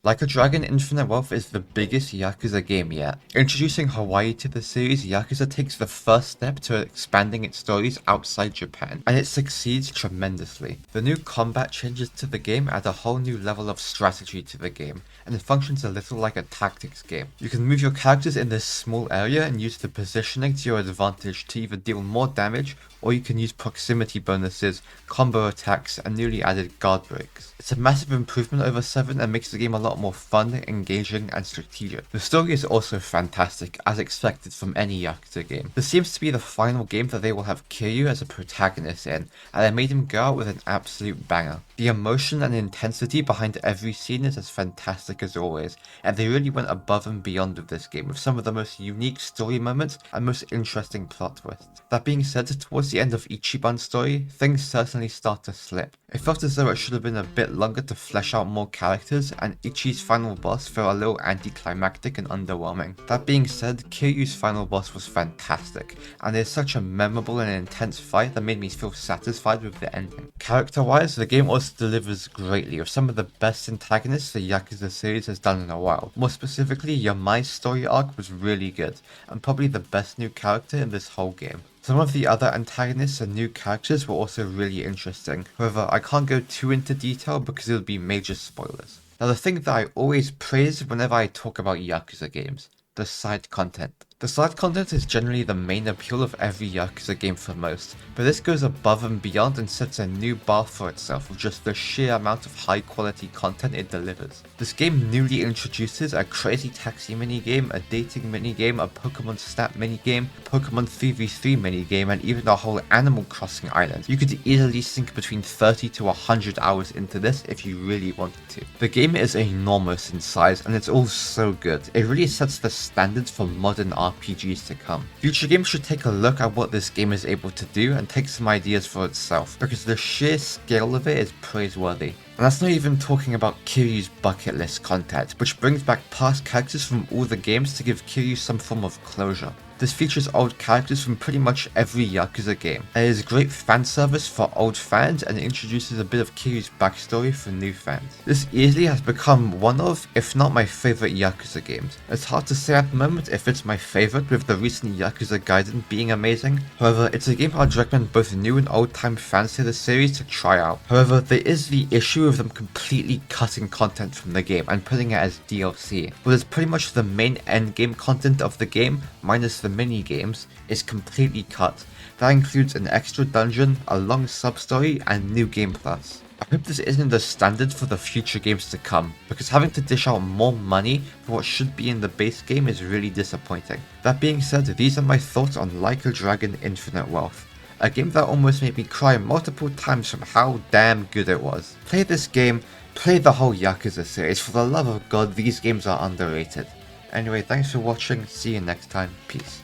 Like a Dragon Infinite Wealth is the biggest Yakuza game yet. Introducing Hawaii to the series, Yakuza takes the first step to expanding its stories outside Japan, and it succeeds tremendously. The new combat changes to the game add a whole new level of strategy to the game, and it functions a little like a tactics game. You can move your characters in this small area and use the positioning to your advantage to either deal more damage, or you can use proximity bonuses, combo attacks, and newly added guard breaks. It's a massive improvement over 7 and makes the game a lot more fun, engaging, and strategic. The story is also fantastic, as expected from any Yakuza game. This seems to be the final game that they will have Kiryu as a protagonist in, and they made him go out with an absolute banger. The emotion and intensity behind every scene is as fantastic as always, and they really went above and beyond with this game with some of the most unique story moments and most interesting plot twists. That being said, towards the end of Ichiban's story, things certainly start to slip. It felt as though it should have been a bit longer to flesh out more characters, and Ichi's final boss felt a little anticlimactic and underwhelming. That being said, Kiryu's final boss was fantastic, and it's such a memorable and intense fight that made me feel satisfied with the ending. Character-wise, the game also delivers greatly with some of the best antagonists the Yakuza series has done in a while. More specifically, Yamai's story arc was really good, and probably the best new character in this whole game. Some of the other antagonists and new characters were also really interesting, however I can't go too into detail because it would be major spoilers. Now the thing that I always praise whenever I talk about Yakuza games, the side content. The side content is generally the main appeal of every Yakuza game for most, but this goes above and beyond and sets a new bar for itself with just the sheer amount of high quality content it delivers. This game newly introduces a crazy taxi minigame, a dating minigame, a Pokemon Snap minigame, Pokemon 3v3 minigame, and even a whole Animal Crossing island. You could easily sink between 30 to 100 hours into this if you really wanted to. The game is enormous in size and it's all so good. It really sets the standards for modern RPGs to come. Future games should take a look at what this game is able to do and take some ideas for itself, because the sheer scale of it is praiseworthy. And that's not even talking about Kiryu's bucket list content, which brings back past characters from all the games to give Kiryu some form of closure. This features old characters from pretty much every Yakuza game. It is great fan service for old fans and introduces a bit of Kiryu's backstory for new fans. This easily has become one of, if not my favourite Yakuza games. It's hard to say at the moment if it's my favourite, with the recent Yakuza Gaiden being amazing. However, it's a game I'd recommend both new and old time fans to the series to try out. However, there is the issue of them completely cutting content from the game and putting it as DLC. But it's pretty much the main endgame content of the game, minus the mini games, is completely cut. That includes an extra dungeon, a long sub-story, and new game plus. I hope this isn't the standard for the future games to come, because having to dish out more money for what should be in the base game is really disappointing. That being said, these are my thoughts on Like a Dragon Infinite Wealth, a game that almost made me cry multiple times from how damn good it was. Play this game, play the whole Yakuza series, for the love of God, these games are underrated. Anyway, thanks for watching, see you next time, peace.